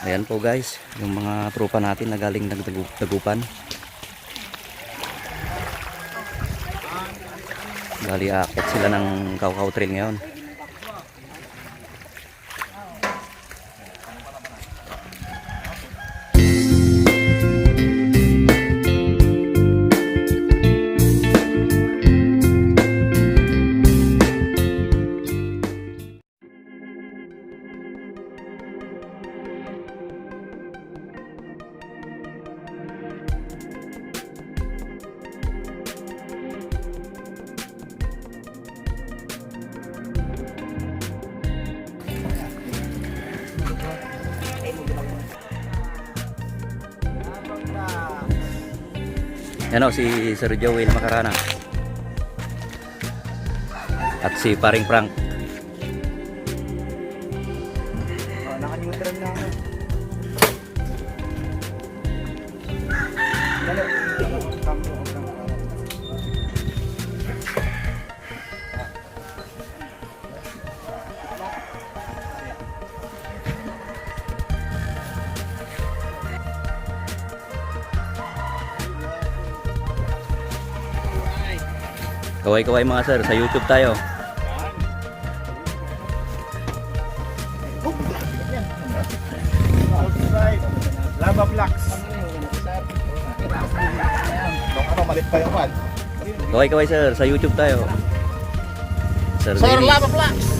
Ayan po guys, yung mga tropa natin na galing Dagupan. Bali aakyat sila ng Kaw-Kaw Trail ngayon. Yan o, si Sir Joey na Makarana. At si Paring Frank. Naka-neutral na ako. Dalo. Kaway-kaway mga sir, sa YouTube tayo. Lava Blocks. Ano, malit pa yung man. Kaway-kaway sir, sa YouTube tayo. Sir Dennis. Lava Blocks.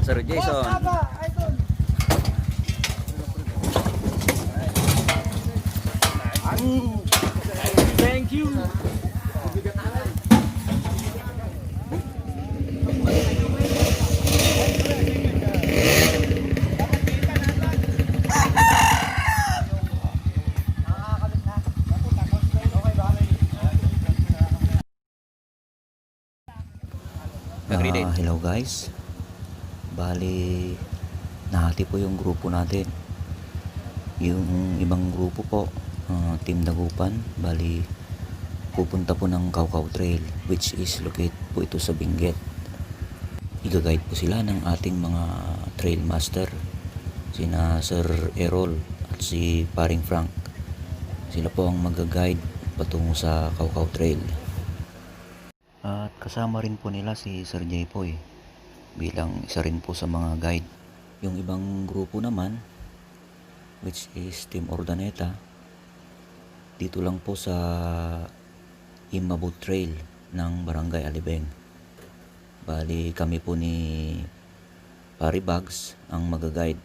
Sir Jason. Thank you. Hello guys. Bali nahati po yung grupo natin. Yung ibang grupo po, Team Dagupan, bali pupunta po ng Kaw-Kaw Trail, which is located po ito sa Benguet. Iga-guide po sila ng ating mga trail master, sina Sir Errol at si Paring Frank. Sila po ang mag-guide patungo sa Kaw-Kaw Trail. At kasama rin po nila si Sir Jaypoy bilang isa rin po sa mga guide. Yung ibang grupo naman, which is Team Ordaneta, dito lang po sa Imabot Trail ng Barangay Alibeng. Bali kami po ni Pari Bags ang mag-guide.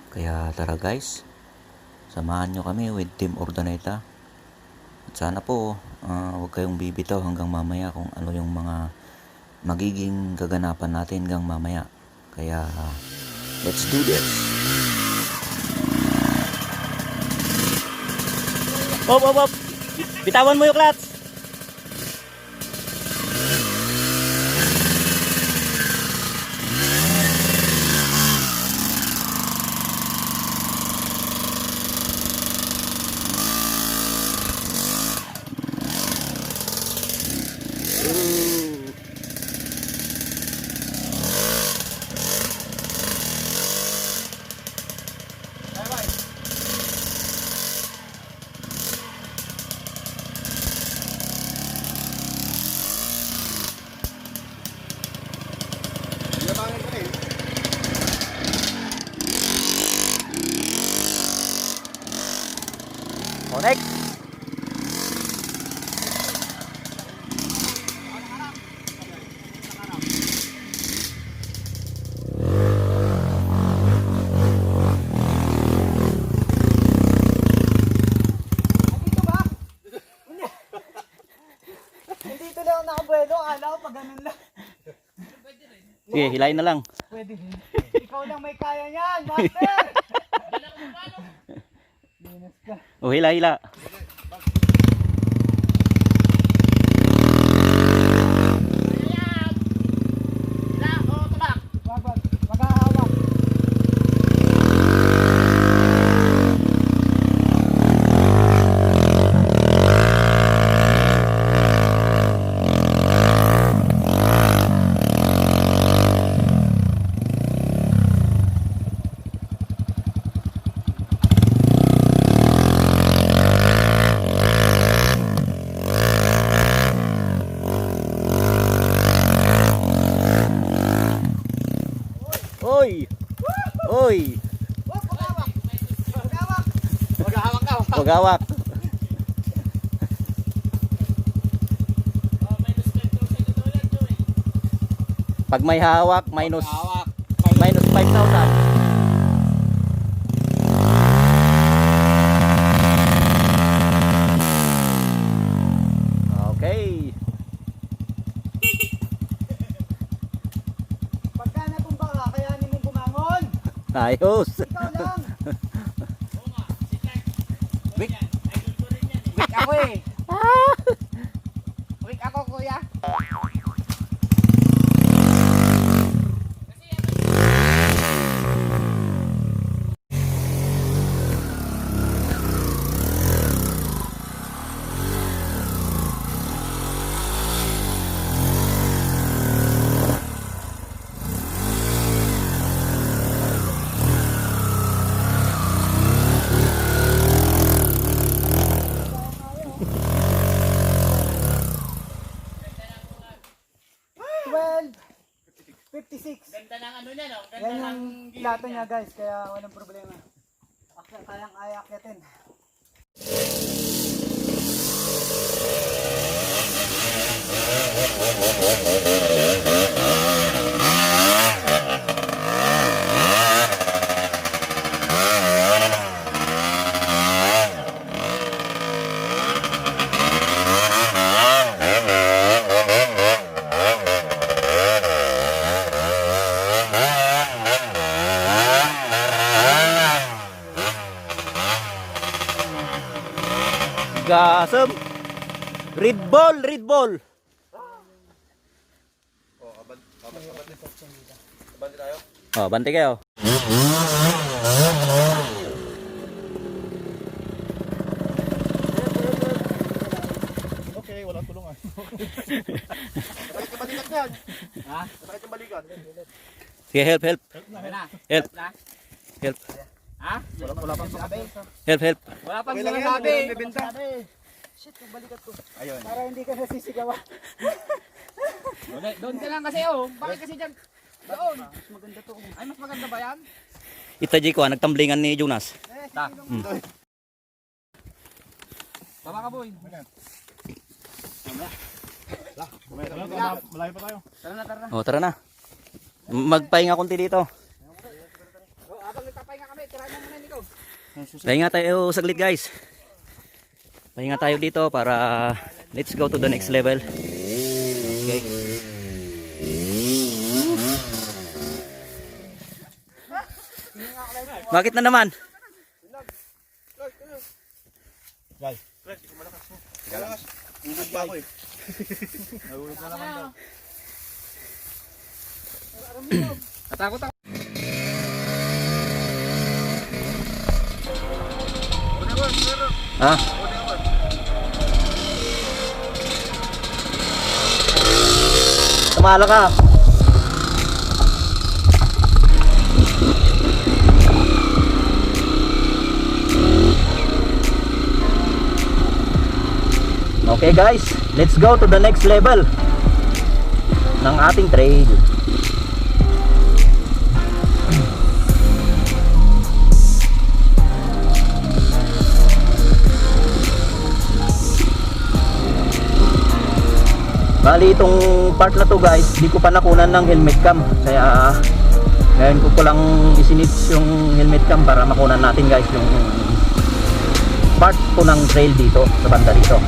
Kaya tara guys, samahan nyo kami with Team Ordaneta. At sana po huwag kayong bibitaw hanggang mamaya kung ano yung mga magiging kaganapan natin hanggang mamaya. Kaya let's do this. Hop, hop, hop. Bitawan mo yung clutch. Yabangin ka rin. Connect. Dito ba? Hindi ito lang nakabuelo. Akala ko pag ganun lang. Sige, hilahin na lang. Pwede din. Ikaw lang may kaya niyan, master! Linas ka. O, hila, hila. Babag, maghahawak. Oy! Oy! Wag, maghawak. Maghawak. Maghahawak ka. Huwag hawak. Pag may hawak, minus Hawak. minus 5,000. Okay. Pagka natumba ka, kayanin mong bumangon. Ayos. Ikaw lang. Weak ako eh. Weak ako kuya. Well, 56. Ganda ng ano niya, no? Ganda Yan ng yung plato niya guys, kaya walang problema. Kayang ayakyatin. Gasem. Red ball, red ball. Oh, bante kayo. Okay, walang tulungan. Sakit yung balikat yan. Ha? Sakit yung balikat. Sige, help, help. Na. Help. Na. Help. Ha? Wala pang sabi. Help, help. Wala pang Okay lang yan, sinasabi. walang bibenta. Shit, yung balikat ko. Ayun. Para hindi ka nasisigawan. Doon ka lang kasi, oh. Bakit kasi dyan? Doon. Mas maganda to. Ay, mas maganda ba yan? Itaji ko, nagtamblingan ni Jonas. Ta. Tama ka, boy. Malayo pa tayo. Tara na, tara na. Oh, tara na. Magpahinga konti dito. Oh, habang nagpapahinga kami, tirahin mo muna nito. Pahinga tayo saglit, guys. Pahinga tayo dito para let's go to the next level. Okay. Bakit na naman? Guys. Malakas. Ubod pa ako eh. Nahulog na naman daw. Natakot ako. Ha? Tumala ka. Okay guys, let's go to the next level ng ating trade. Bali itong part na to guys, di ko pa nakunan ng helmet cam. Kaya ngayon ko lang isinits yung helmet cam para makunan natin guys yung part po ng trail dito sa banda dito.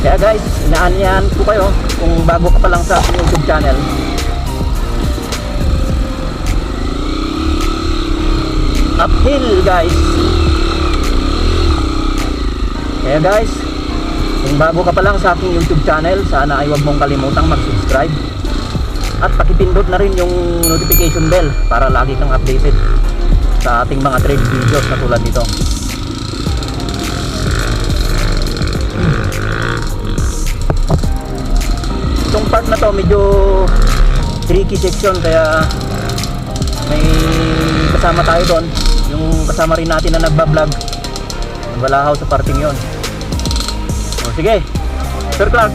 Kaya guys, inaanyahan ko kayo kung bago ka pa lang sa aking YouTube channel. Uphill guys. Kaya guys, kung bago ka pa lang sa aking YouTube channel, sana ay huwag mong kalimutang mag-subscribe at pakipindot na rin yung notification bell para lagi kang updated sa ating mga trade videos na tulad nito. Itong part na to medyo tricky section, kaya may kasama tayo doon, yung kasama rin natin na nagbablog, nagbalahaw sa parting yon. O sige, Sir Clark.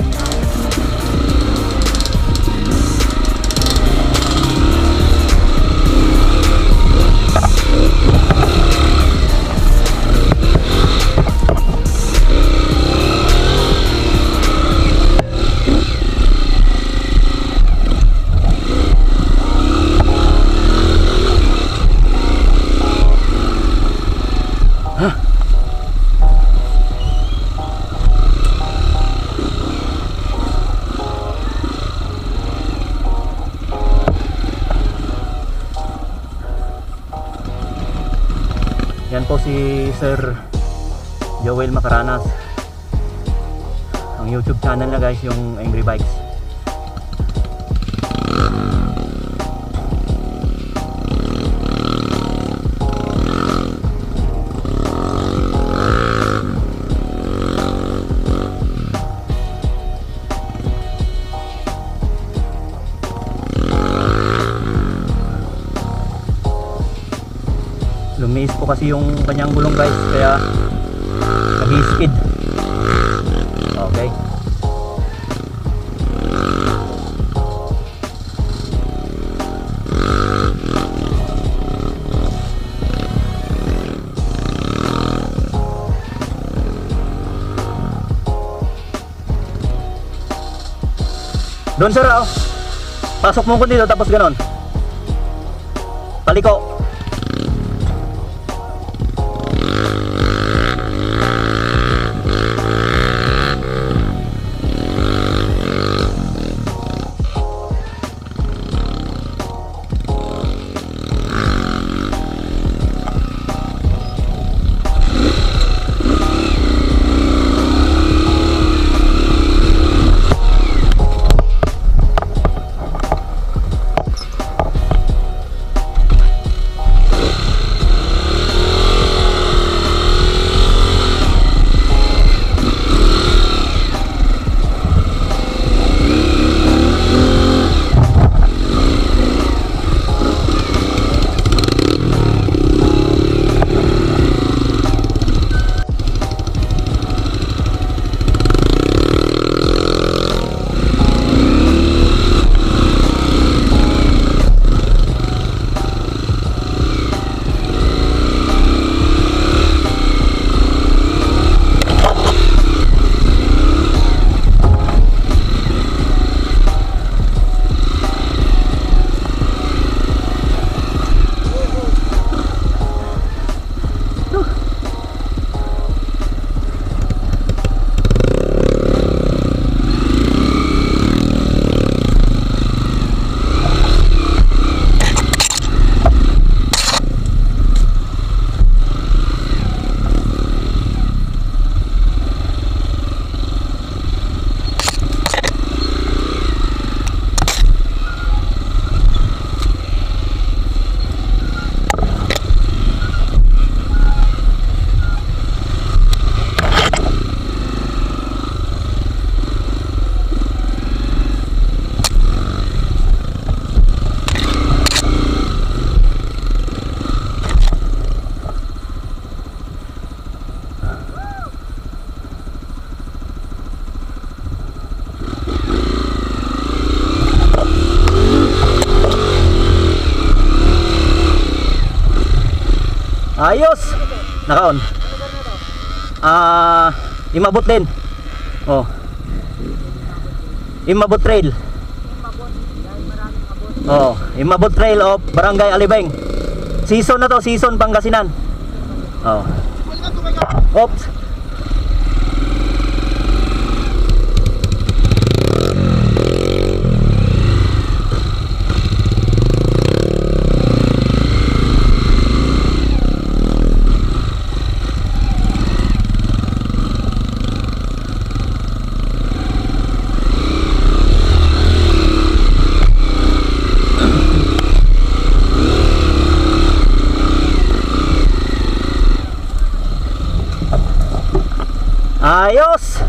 Yan po si Sir Joel Macaranas. Ang YouTube channel na guys, yung Angry Bikes. Lumis po kasi yung kanyang gulong guys, kaya nag-skid. Okay. Doon sir, oh. Pasok mo ko dito tapos ganon. Paliko. Ayos! Naka-on. Imabot din. Oh. Imabot Trail. Oh, Imabot Trail of Barangay Alibeng. Season na to, season Pangasinan. Oh. Oops. Ayos!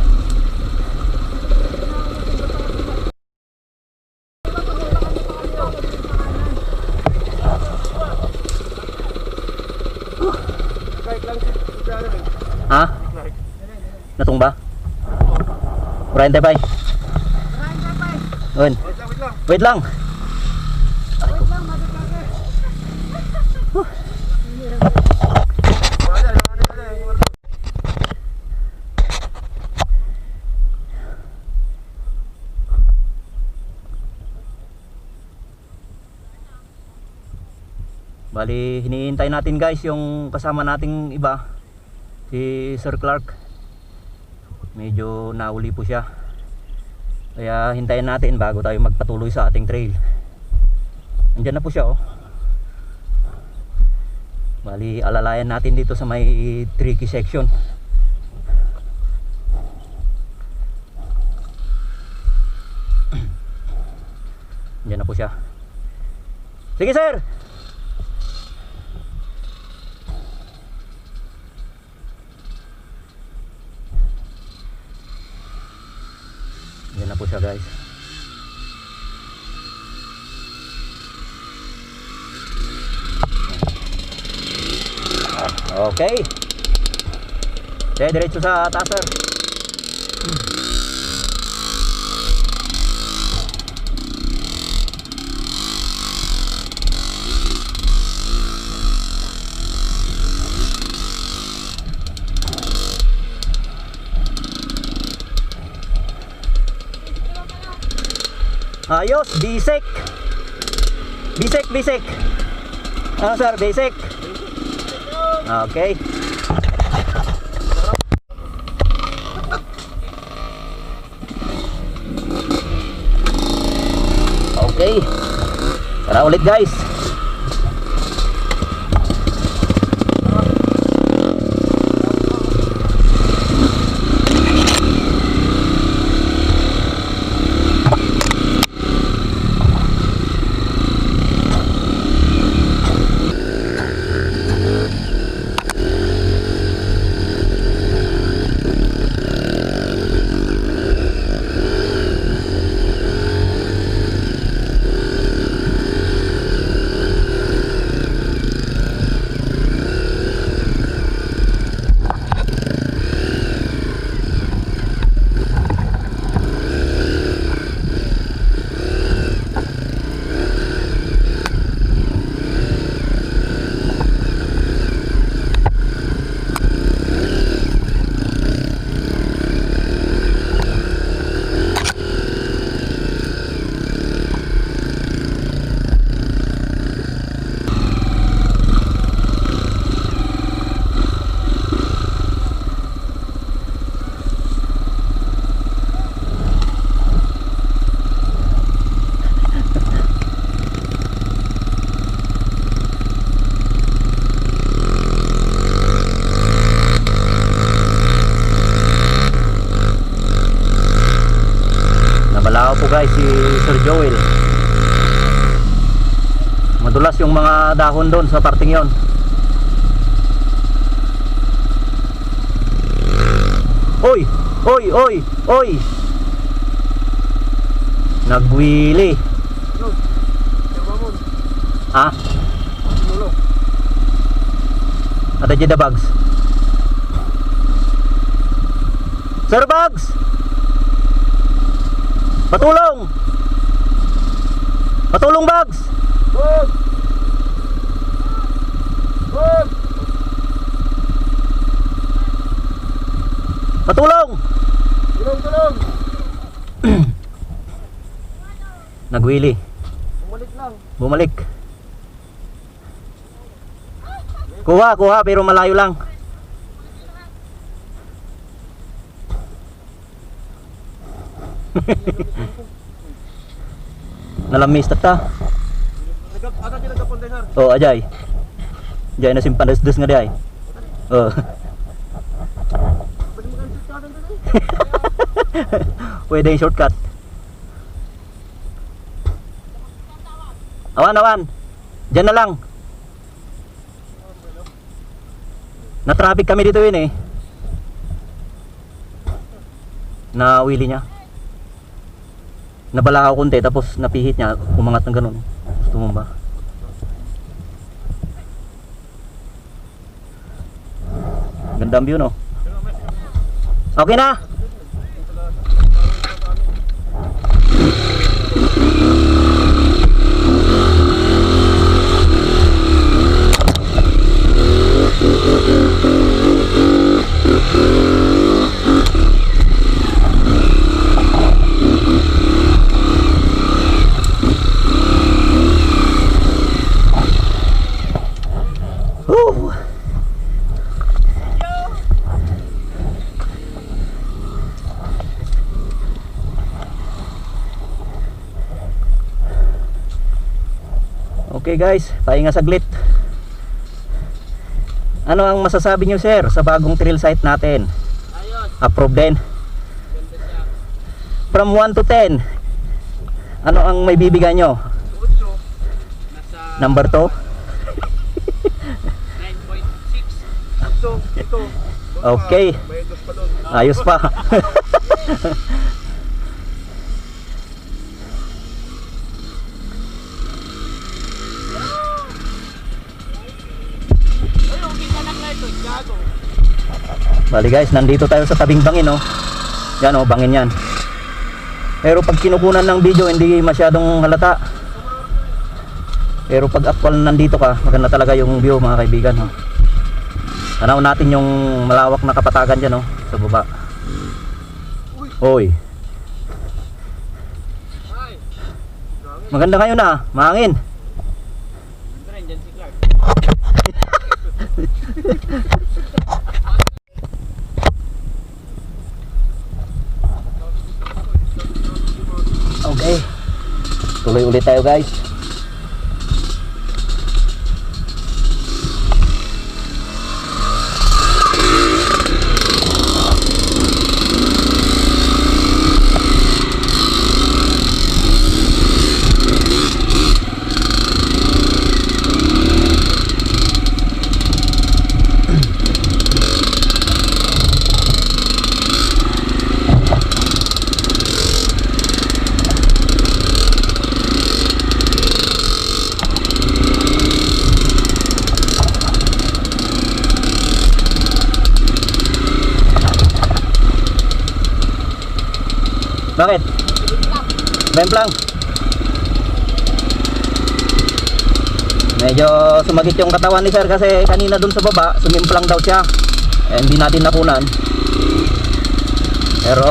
Ha? Natumba? 40 pa. Wait lang. Wait lang. Bali, hinihintay natin guys yung kasama nating iba, si Sir Clark. Medyo nauli po siya. Kaya hintayin natin bago tayo magpatuloy sa ating trail. Andiyan na po siya oh. Bali, alalayan natin dito sa may tricky section. Andiyan na po siya. Sige sir! Yan na po siya guys. Okay. Diretso sa taas sir. Ayos, bisek. Bisek. Ano sir, bisek. Okay. Okay. Tara ulit guys. Po guys si Sir Joel. Madulas yung mga dahon doon sa parting yon. Oy! Nagwili. Ha? Ada jeda bags. Sir Bags! Patulong! Patulong Bags! Patulong! Tulong! Nagwili. Bumalik lang. Bumalik. Kuha pero malayo lang. Nalamis tata. Ata sila nagkapunta, sir. Oh, ajay. Ajay na simpan des nga di ay. Oh. Pwede yung shortcut. Awan. Diyan na lang. Na-traffic kami dito yun eh. Na-wheelie niya. Nabala ako konti tapos napihit niya. Umangat ng ganun. Gusto mo ba? Gandang view no? Okay na? Woo! Okay guys, pahinga saglit. Ano ang masasabi nyo sir sa bagong trail site natin? Ayos. Approve din? Ganda siya. From 1 to 10, ano ang may bibigay nyo? Nasa Number 2? 9.6. Ito. Okay. May dos pa doon. Ayos pa. Ayun, kita na klaro. Gago. Bali guys, nandito tayo sa tabing bangin oh. Yan oh, bangin yan. Pero pag kinukunan ng video hindi masyadong halata. Pero pag actual nandito ka, maganda talaga yung view mga kaibigan oh. Tanaw natin yung malawak na kapatagan dyan oh, sa baba. Oy. Ay. Maganda ngayon ah, mahangin. Ito rin, dyan si Clark. Okay. Tuloy ulit tayo guys. Bakit? Bemplang. Medyo sumagit yung katawan ni sir kasi kanina dun sa baba sumimplang daw siya. Eh, hindi natin nakunan. Pero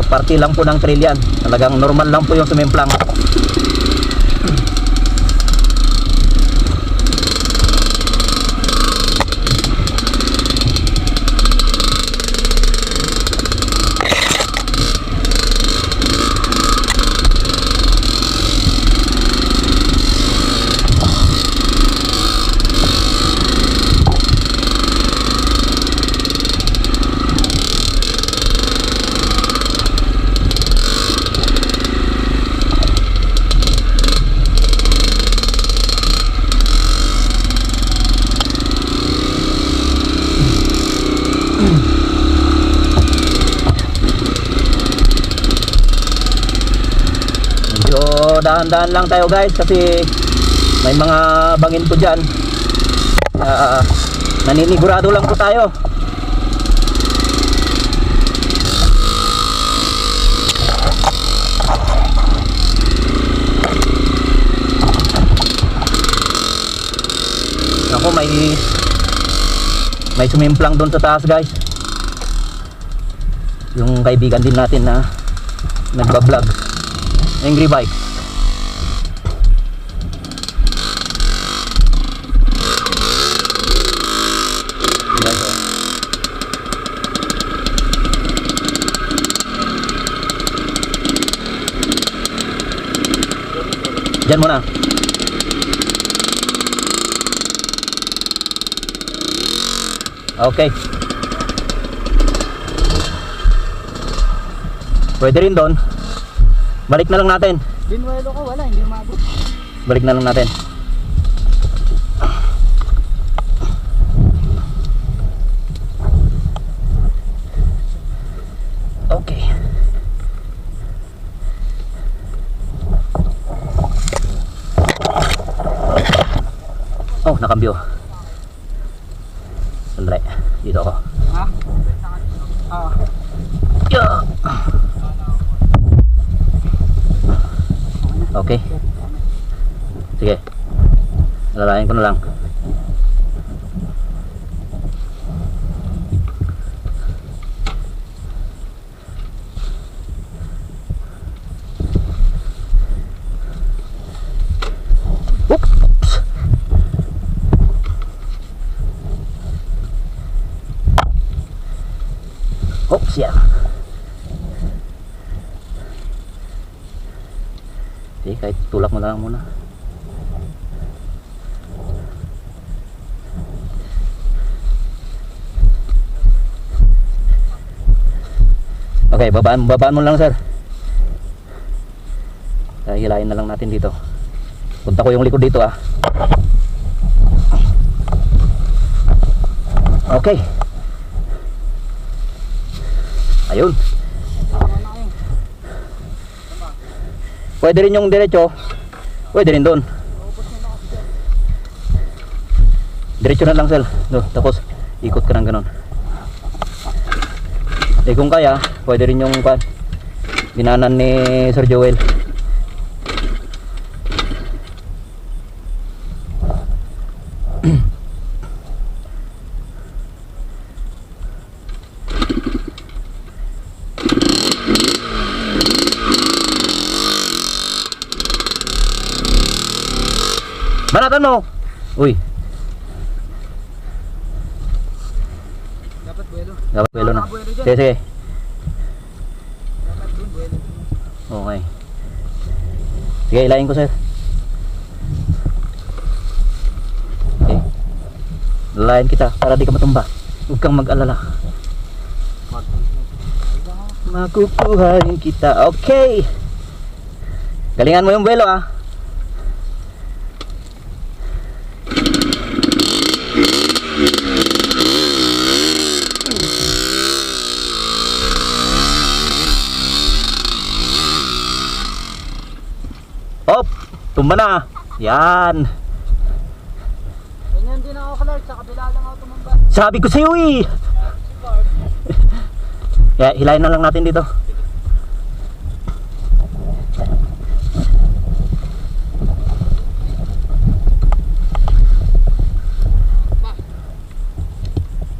party lang po ng trail yan. Talagang normal lang po yung sumimplang. Dahan-dahan lang tayo guys kasi may mga bangin po dyan. Naninigurado lang po tayo. Ako may sumimplang doon sa taas guys. yung kaibigan din natin na nagbablog, Angry Bike. Guys, oh. Diyan muna. Okay. Pwede rin doon. Balik na lang natin. Binuelo ko, wala, hindi umabot. Balik na lang natin. Okay. Oh, nakambyo. Sandali. Dito ako. Ha? Ah. Yeah. Okay. Sige. Alalayan ko na lang. Oops. Oops, yeah. Sige, kahit tulak mo na lang muna. Okay, babaan mo lang, sir. Hilahin na lang natin dito. Punta ko yung likod dito, ah. Okay. Ayun. Pwede rin yung diretso. Pwede rin doon. Diretso na lang, sir. Do, tapos ikot ka ng ganon. Eh kung kaya, pwede rin yung binanan ni Sir Joel. Banatan mo. Uy. Dapat buwelo. Dapat buwelo na. Buwelo dyan. Sige, sige. Dapat dun, buwelo. Okay. Sige, ilayin ko, sir. Okay. Lalayan kita para di ka matumba. Huwag kang mag-alala. Makukuhain kita. Okay. Galingan mo yung buwelo, ah. Op, tumba na. Yan. Ganyan din ako, Clark. Sa kabila lang ako tumamba. Sabi ko sa'yo eh. Kaya hilahin na lang natin dito.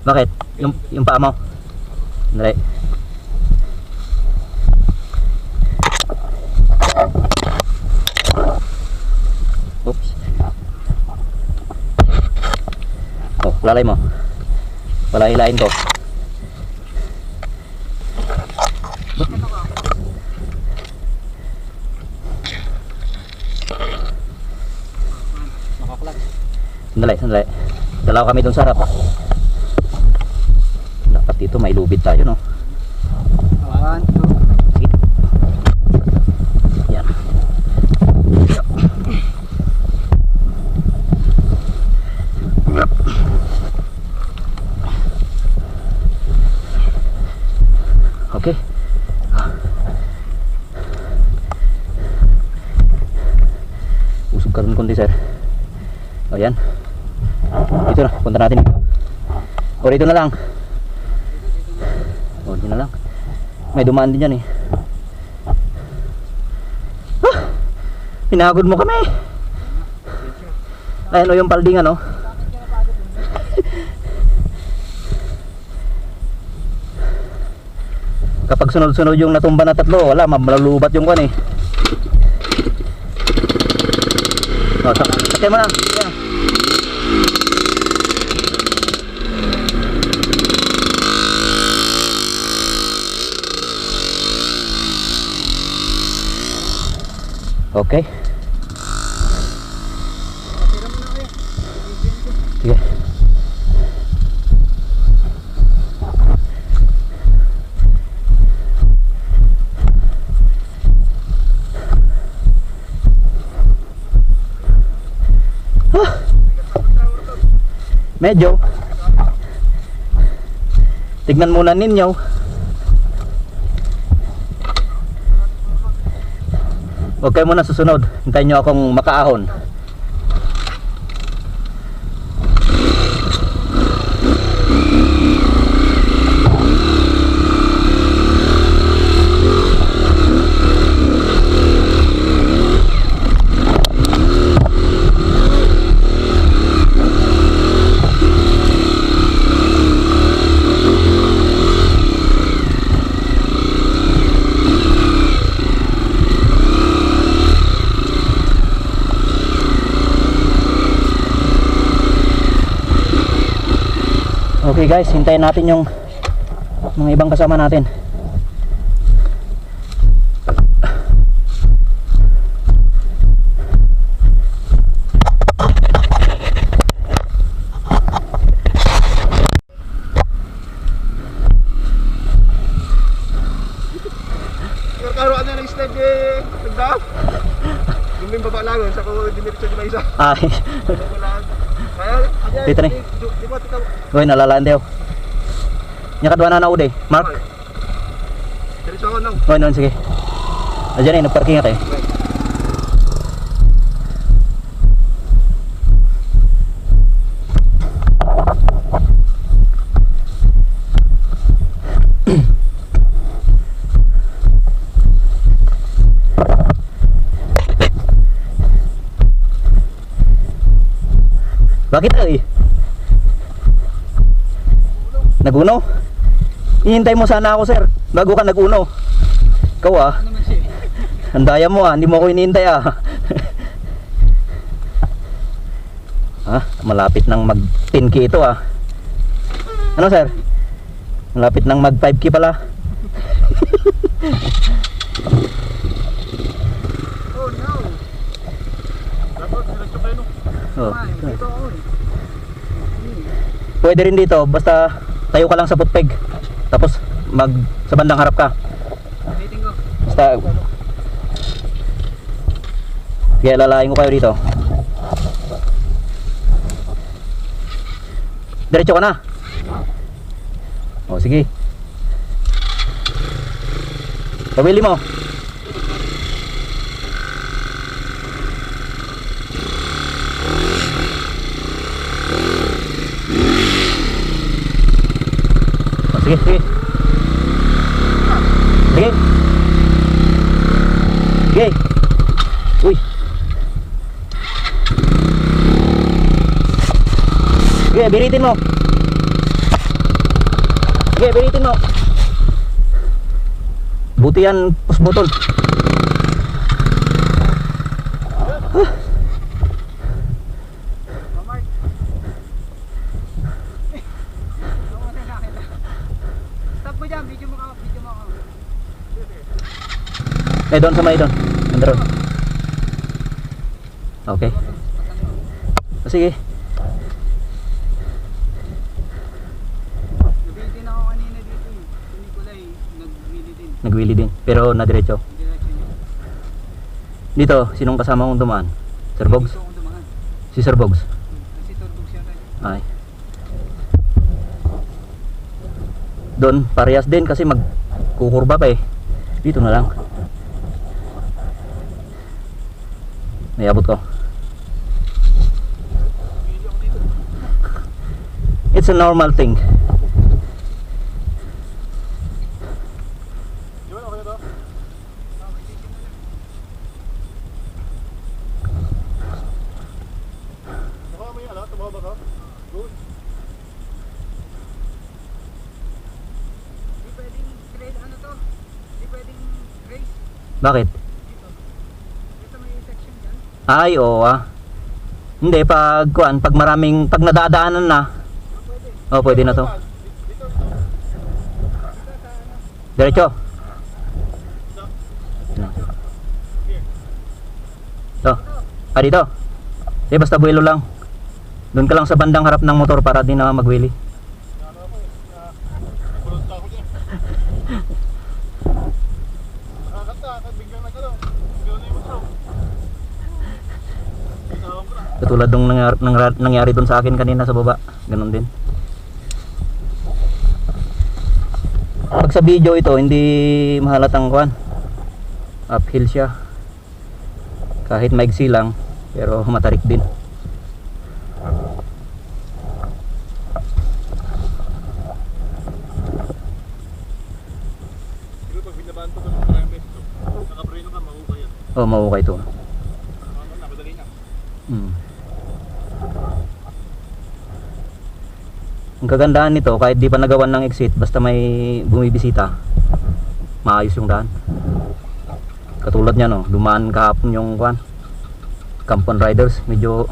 Bakit? Yung paa mo? Dali. Oops. Oh, lalay mo. Wala hilahin ko. Sandali, sandali. Dalaw kami dun sa harap. Dapat dito may lubid tayo, no? 1, 2. Sige. Yan. Okay. Usog ka rin konti, sir. O yan. Dito na, punta natin dito. O dito na lang. O dito na lang. May dumaan din dyan eh. Ah! Pinagod mo kami. Ayun o yung palding, ano. Kapag sunod-sunod yung natumba na tatlo, wala, malulubat yung kwan eh. O, sakay mo na. Yan. Okay. Sige. Medyo. Tignan muna ninyo. Huwag kayo muna susunod. Hintayin nyo akong makaahon. Okay guys, hintayin natin yung mga ibang kasama natin. Karoon na ng sled eh. Nagdaap. Yung may baba lang. Sa ko diniritso di ba isa. Ay. Kaya, Dito ni. di ba tika. Uy, nalalaan daw. Nya kadwa na ude. Mark. Diretso ako nang. Uy, noon sige. Ayan eh, nagparking ako eh. Bakit ay? Naguno? Ihintay mo sana ako sir bago ka naguno. Ikaw ah. Ang daya mo ah, hindi mo ako hinihintay ah. Ah, malapit nang mag 10k ito ah. Ano sir? Malapit nang mag 5k pala. Oh no. Dapat diretso kayo no. Oh. Dito ako eh. Pwede rin dito, basta tayo ka lang sa footpeg. Tapos mag sa bandang harap ka. Waiting ko. Basta sige, lalayin ko kayo dito. Diretso ka na. O sige. Pabili mo. Sige, sige. Sige. Sige. Uy. Sige, biritin mo. Sige, biritin mo. Buti yan, push button. Stop mo dyan, video mo ako. Eh, doon sa may doon. Andro. Okay. Sige. Nabitin ako kanina dito eh. Si Nicolay, nagwili din. Nagwili din, pero na diretso. Diretso niya. Dito, sinong kasama mong dumaan? Sir Bogs? Dito ako dumaan. Si Sir Bogs. Kasi turbog siya tayo. Ay. Doon, parehas din kasi magkukurba pa eh. Dito na lang. Naiabot ko. It's a normal thing. Yun, okay na to? Baka may tumaba ka? Good. Hindi pwedeng straight ano to. Bakit? Ito may section dyan. Ay, oo Hindi, pag pag nadadaanan na. Oh, pwede na to. Diretso. To. Dito. Basta buwelo lang. Doon ka lang sa bandang harap ng motor para di na magwili. Katulad nung nangyari doon sa akin kanina sa baba. Ganon din. Pag sa video ito, hindi mahalatang kuan. Uphill siya. Kahit maigsi lang, pero matarik din. Pero pag binabahan ko ng maraming beses to, nakapreno ka, mahukay yan. Oh, mahukay ito. Madali na. Ang kagandahan nito, kahit di pa nagawan ng exit, basta may bumibisita, maayos yung daan. Katulad niya, no, dumaan kahapon yung Kampon Riders, medyo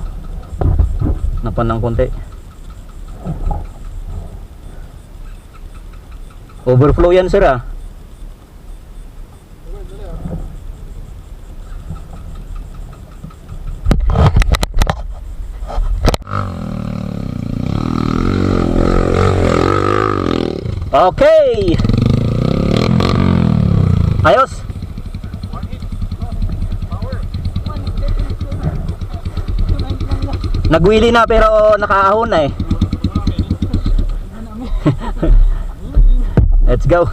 napan ng konti. Overflow yan, sir, Okay. Ayos. Nagwili na pero nakaahon na Let's go.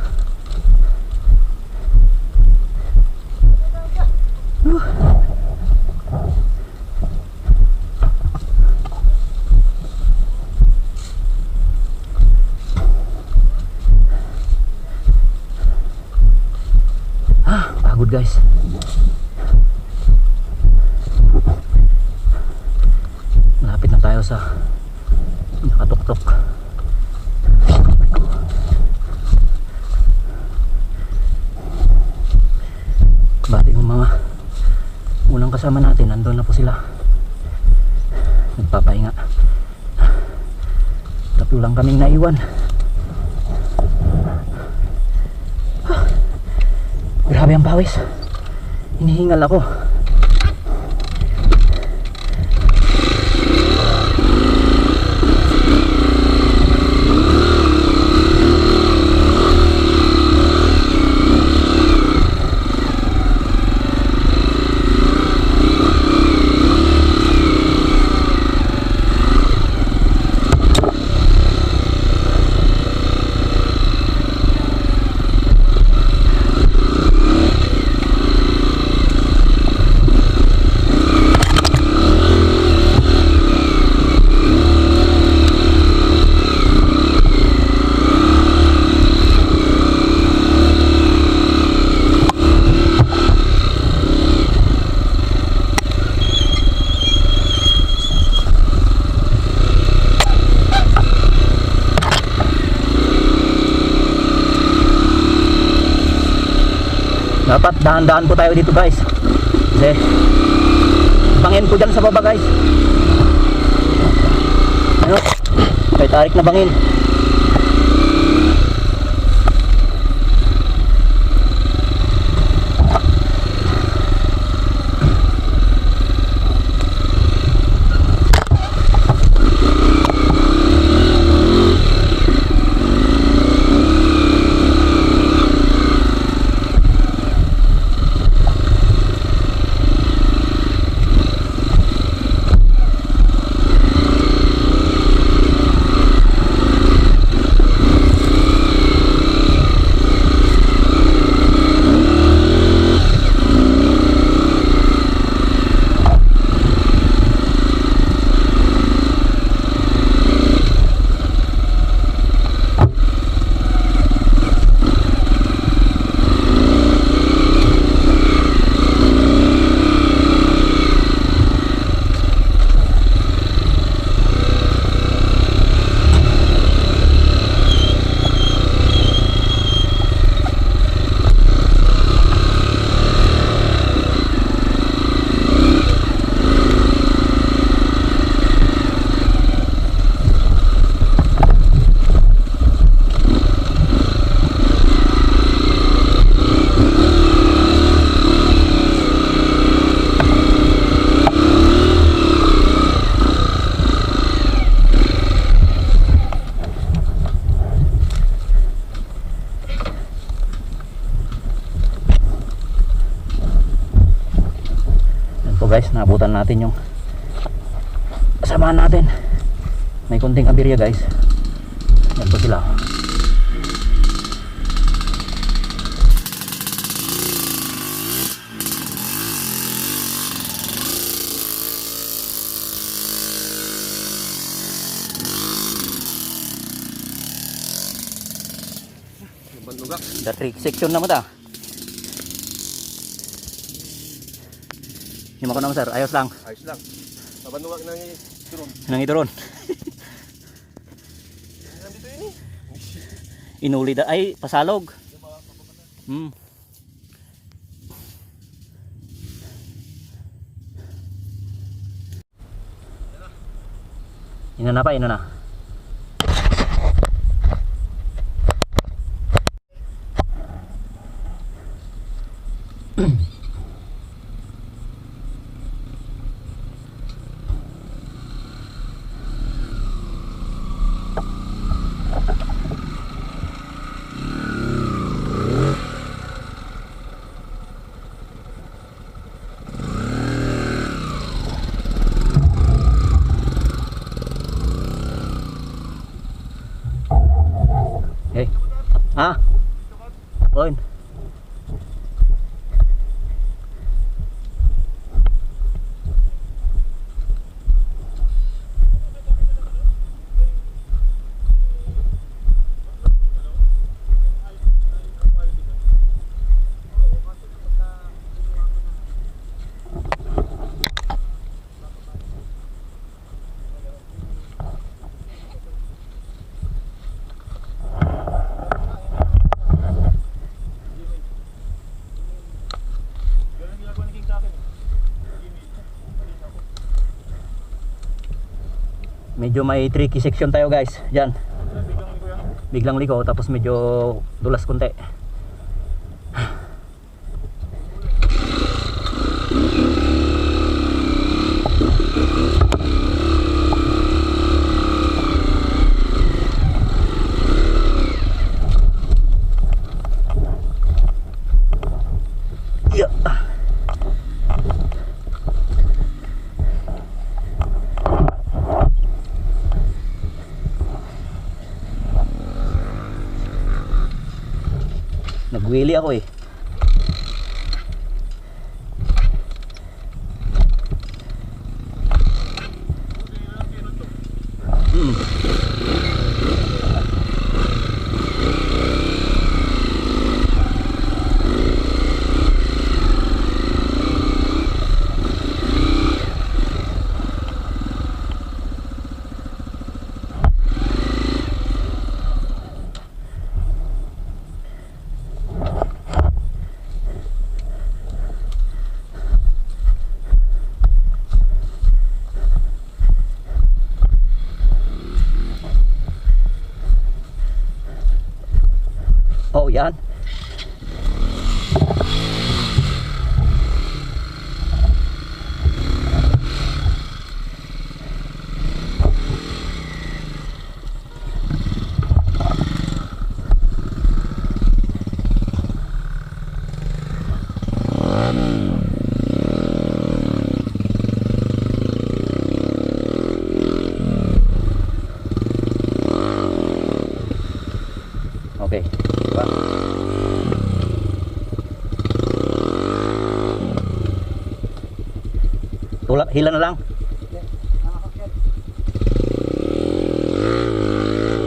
Pagod guys. Malapit na tayo sa nakatok-tok. Bali yung mga unang kasama natin, nandun na po sila. Nagpapahinga. Tatlo lang kaming naiwan. Grabe ang pawis. Hinihingal ako. Dapat dahan-dahan po tayo dito guys. Kasi bangin po dyan sa baba guys. Ano? Kay tarik na bangin. guys, naabutan natin yung kasamahan natin. May kunting aberya guys. Yan po sila. Bandugak. The trick section na mo ta. Hima ko naman sir, ayos lang. Ayos lang. Bandugak nang turun. Nang ituron. Nandito ini. Inuli da ay pasalog. Ina na pa, ina na. Hey. Ah. Poin. Medyo may tricky section tayo guys. Diyan. Biglang liko tapos medyo dulas konti. Yeah. Nagwili ako eh. Oh, yan. Okay. Diba? Tulak, hila na lang.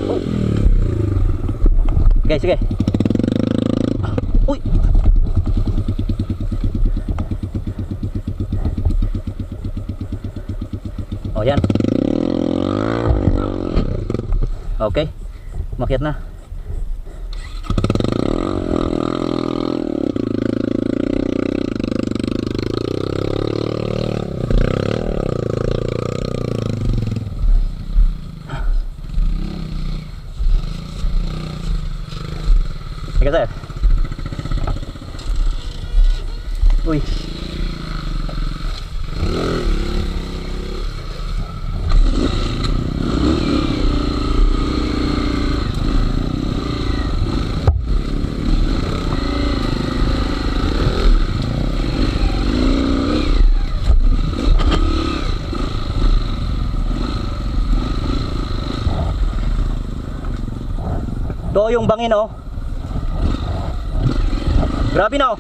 Oh. Okay, sige. Uy. Oh, yan. Okay. Makiat na. Sige sir. Uy. Yo, yung bangin oh. Grabe na oh.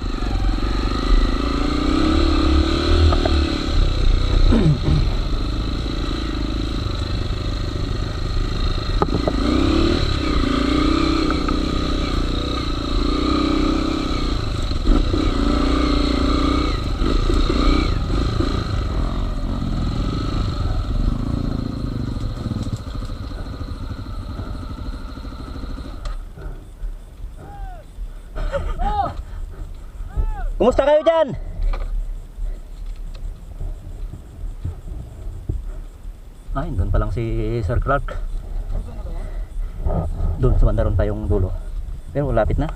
Kumusta kayo dyan? Ay, doon pa lang si Sir Clark. Doon sa bandaron pa yung dulo. Pero lapit na.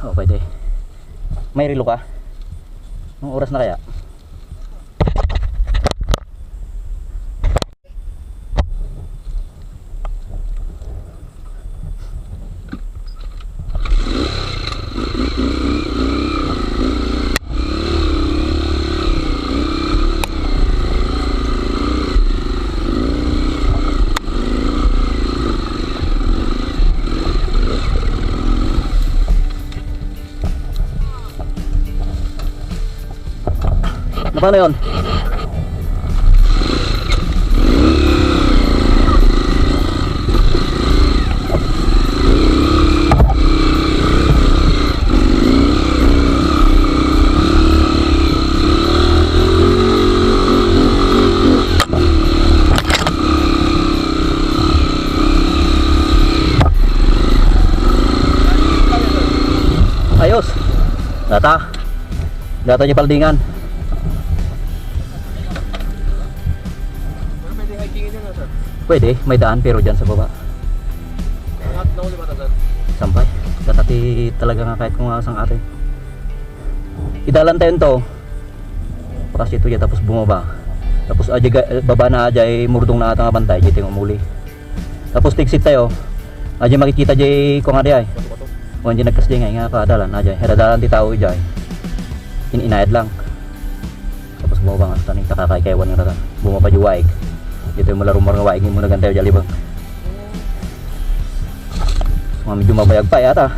Oh, pwede. May relo ka? Anong oras na kaya? Na paano yun? Ayos. Data niya paldingan. Pwede, may daan pero dyan sa baba. Sampay. Datati talaga nga kahit kung asang atin. Idalan tayo to. Pakas ito dyan tapos bumaba. Tapos baba na ajay murdong na atang abantay. Dito yung umuli. Tapos tiksit tayo. Ajay makikita jay kung adi ay. Kung dyan nagkasdi nga kadalan ajay. Heradalan ti tao ajay. Inayad lang. Tapos bumaba nga. Taning takakaykewan nga rata. Bumaba jay waig. Dito yung malarumar nga waig mo nagantayo dyan libang. Mga medyo mabayag pa yata.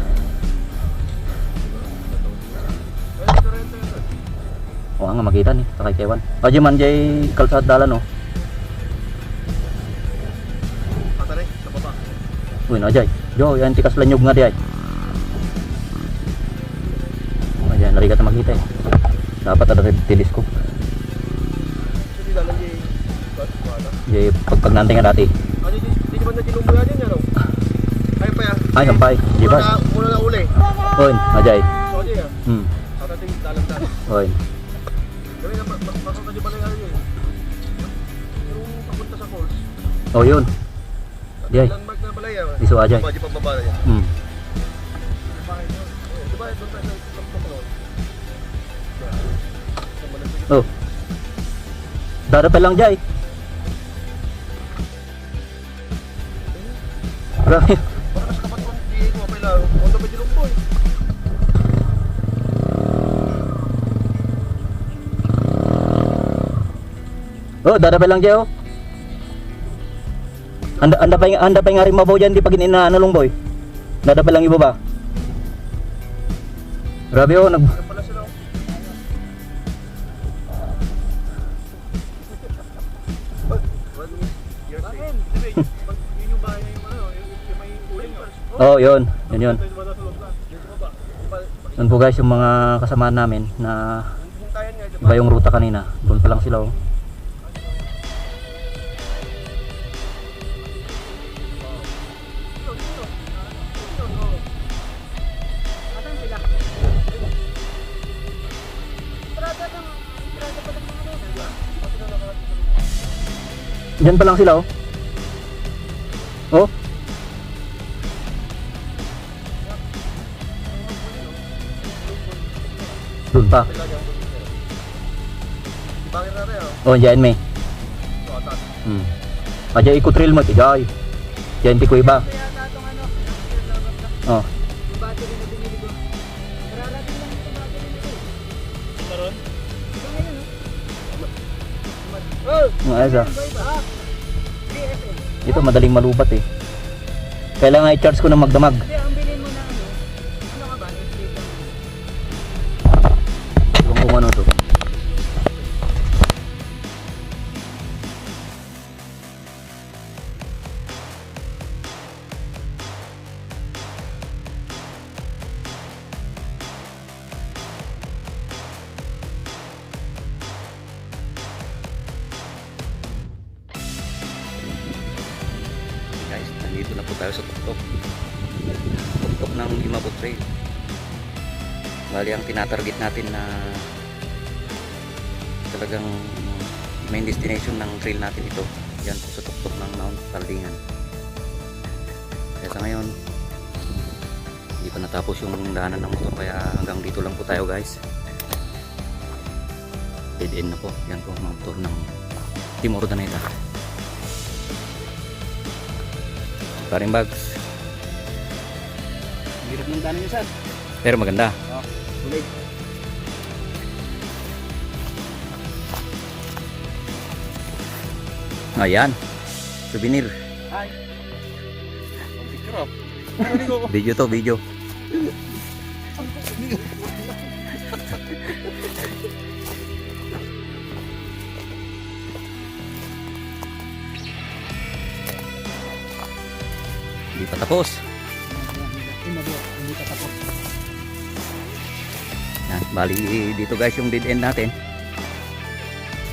O nga makita ni takaykewan. Aja man jay kalsad dalan oh. Patare sa baba. Uy na jay. Jo yan tikas lanyog nga di ay. Ayan narigat na makita eh. Dapat ada teleskop. Hindi dalan di wala. Jay pagpagnantay nga dati. Ano di man na kinumuya din yan oh. Ay pa ya. Ay sampay. Di ba? Muna na uli. Oy ajay. So di ya. Tatating dalan. Oy. Gawin na masok na di pala yan eh. Yung papunta sa falls. Oh yun. Di ay. Landmark na pala yan. Isu ajay. Di pagbaba na yan. Di ba doon tayo sa pagkakalon? Oh. Darapel lang jay. Grabe. Baka nasa kapat ko di ko pala. Onda pa dilong boy. Oh, darapel lang jay oh. Anda pa yung haring mabaw dyan di pagin inaanalong boy. Darapel lang iba ba? Grabe oh, Yan pala sila. Yun yung bahay na yung ano, yung may uling. Oh, yun. Yun. Yun po guys, yung mga kasamaan namin na iba yung ruta kanina. Doon pa lang sila oh. Diyan pa lang sila oh. Oh. Doon pa. Bakit na rin Oh, diyan may. Aja ikut trail mo tigay. Diyan ti ko iba. Oh. Yung battery na binili ko. Kararating lang yung battery nito. Karon? Ito ngayon, Oh! Ano asa? ah, 3FM. Ito madaling malubat eh. Kailangan i-charge ko ng magdamag. Hindi, ang bilhin mo na ano. Ano ka ba? Newspaper. Ewan kung ano to. Guys, nandito na po tayo sa tuktok. Tuktok ng Limabot Trail. Bali ang tinatarget natin na talagang main destination ng trail natin ito. Yan po sa tuktok ng Mount Taldingan. Kaya sa ngayon hindi pa natapos yung daanan ng motor, kaya hanggang dito lang po tayo guys. Dead end na po. Yan po ang motor ng Team Urdaneta. Paring bags. Hirap ng daanan niya, sir. Pero maganda. Tuloy. Ayan. Souvenir. Hi. Picture up. Video to, video. Hindi pa tapos. Hindi pa tapos. Yan, bali dito guys yung dead end natin.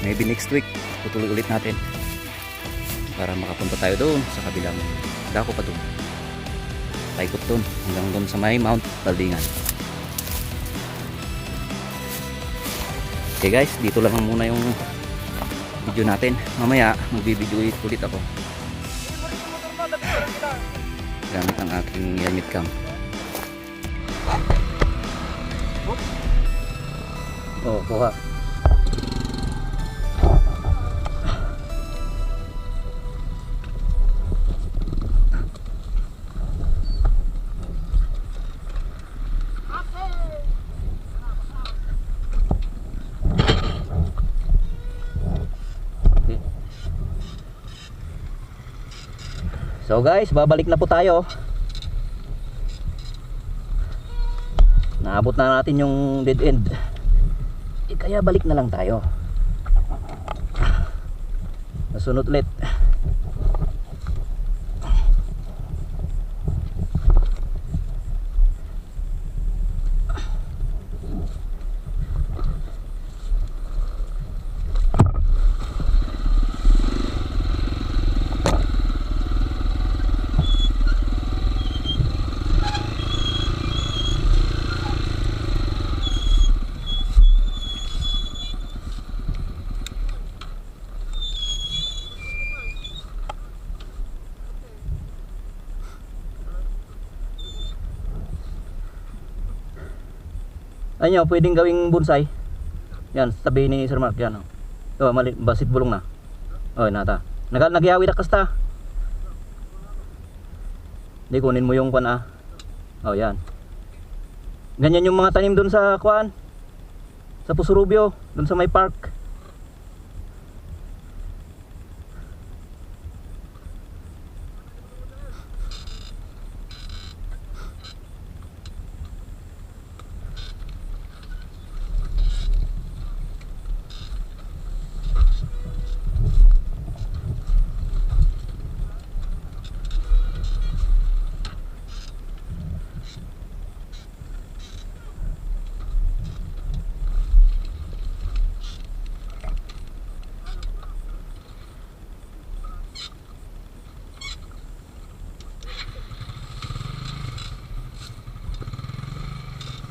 Maybe next week tutuloy ulit natin para makapunta tayo doon sa kabilang dako pa doon. Paikot doon hanggang doon sa may Mount Taldingan. Okay guys, dito lang muna yung video natin. Mamaya magbibideo ulit ako gamit ang aking helmet cam. Oh, kuha. So guys, babalik na po tayo. Naabot na natin yung dead end. Kaya balik na lang tayo. Nasunod ulit. Ano, pwedeng gawing bonsai. Yan, sa tabi ni Sir Mark. Yan, oh. Oh, mali, basit bulong na. Oh, nata. Nagyawi na kasta. Hindi, kunin mo yung kwan ah. Oh, yan. Ganyan yung mga tanim doon sa kwan. Sa Pusurubio, doon sa may park.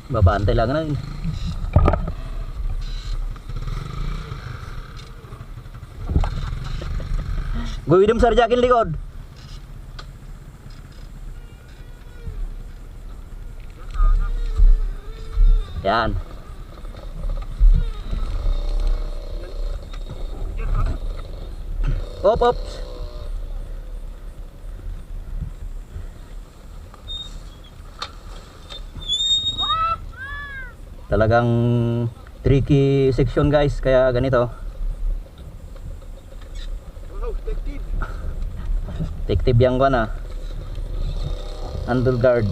Babantay lang na yun. Gawin mo sa jakin likod. Yan. Ops. Talagang tricky section guys, kaya ganito. Wow, effective. active yang ko na handle guard.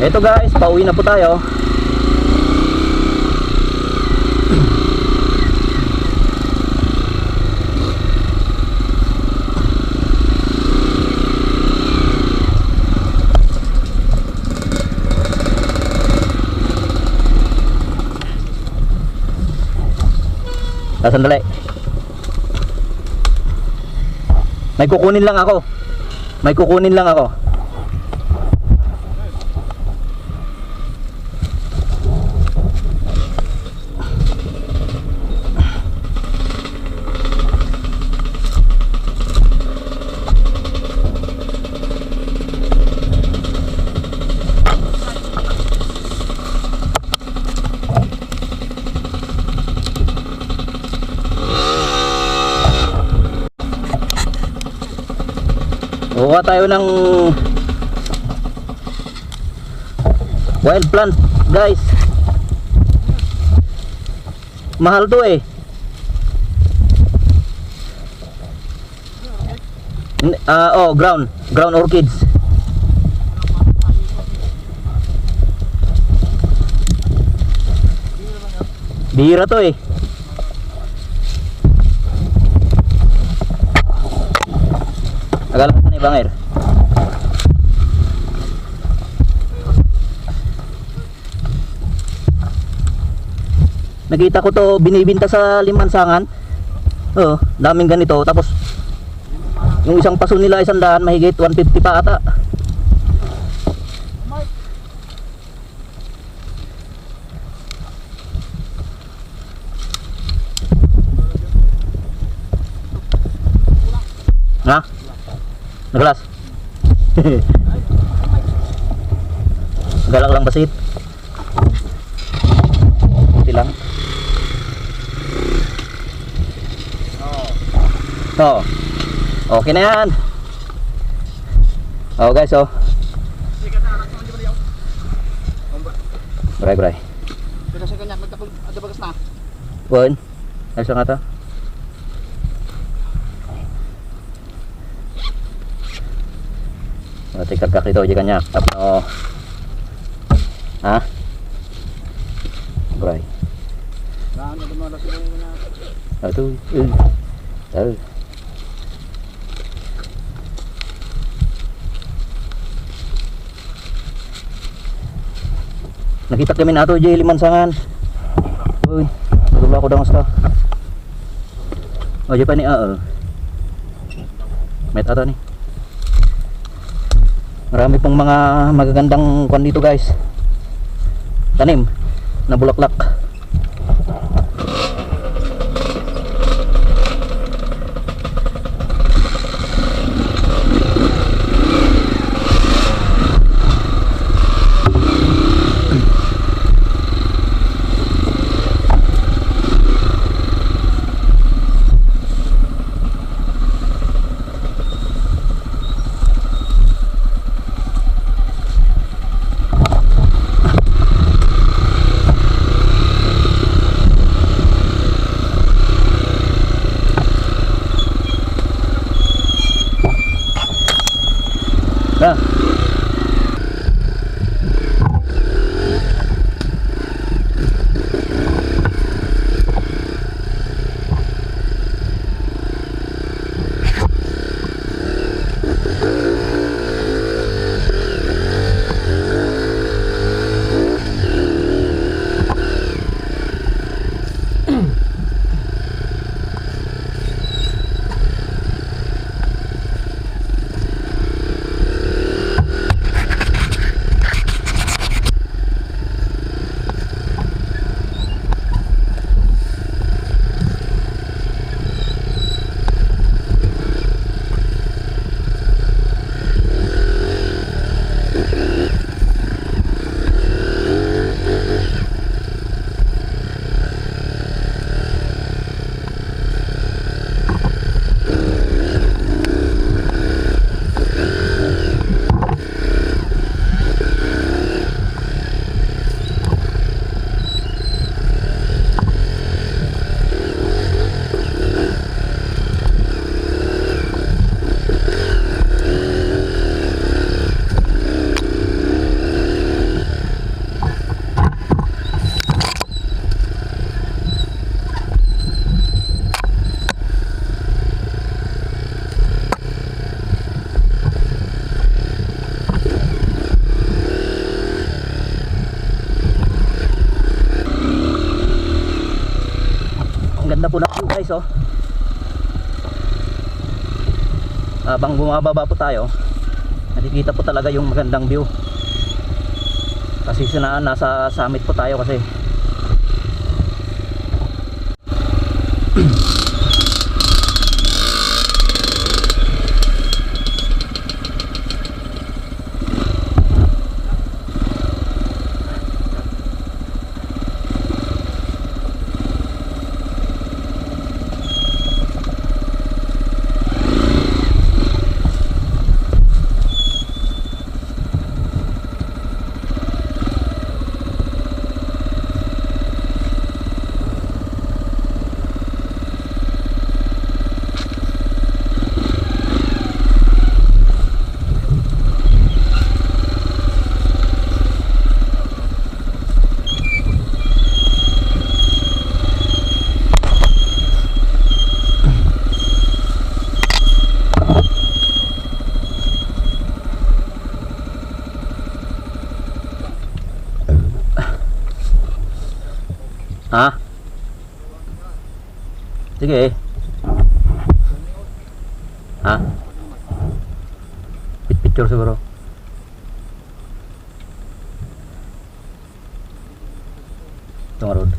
Eto guys, pauwi na po tayo. Sandali. May kukunin lang ako. Kuha tayo ng wild plant guys. Mahal to eh. Ground orchids. Bihira to eh. Agak nih Bang Er. Nakita ko to binibinta sa Limansangan. Oh, daming ganito. Tapos yung isang paso nila 100, mahigit 150 pa ata. Nah, naglas. Galak lang basit. Kunti lang. Oh. Okay na yan. Oh guys, oh. Bray. Pero sa kanya magkapag ada bagas na. Pun. Ayos nga to. Nanti kakak itu aja kan ya, apa Bray. Nah, ada mana sih na. Tuh. Nakita kami na ito di Limansangan. Uy, nagula ko daw sa. Oh, di pa ni Met ata ni. Marami pong mga magagandang kwan dito guys. Tanim na bulaklak. guys oh. Habang bumababa po tayo, nakikita po talaga yung magandang view. Kasi nasa summit po tayo kasi. Ha? Sige. Ha? Picture siguro. Ito nga road.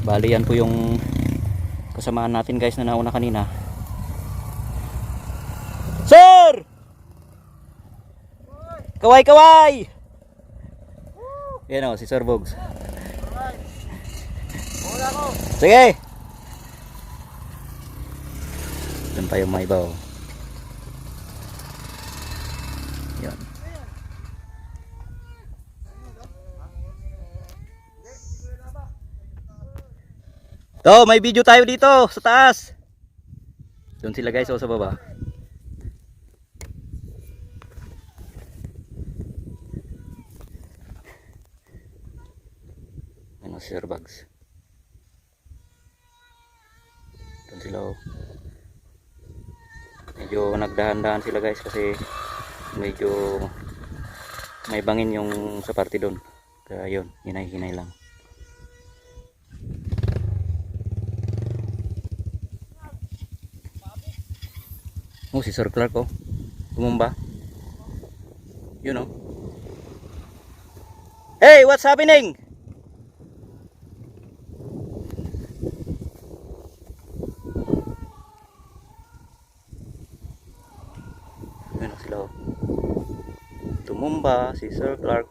Bali yan po yung kasamahan natin guys na nauna kanina. Sir! Kaway kaway! Yan o si Sir Bogs. Sige! Doon tayo may ibaw. Yan. To, may video tayo dito sa taas. Doon sila guys, o sa baba. Ano si Sir Bugs. Doon sila o. Medyo nagdahan-dahan sila guys kasi medyo may bangin yung sa party doon. Kaya yun, hinay-hinay lang. Oh, si Sir Clark oh. Tumumba. You know. Hey, what's happening? Tumumba si Sir Clark.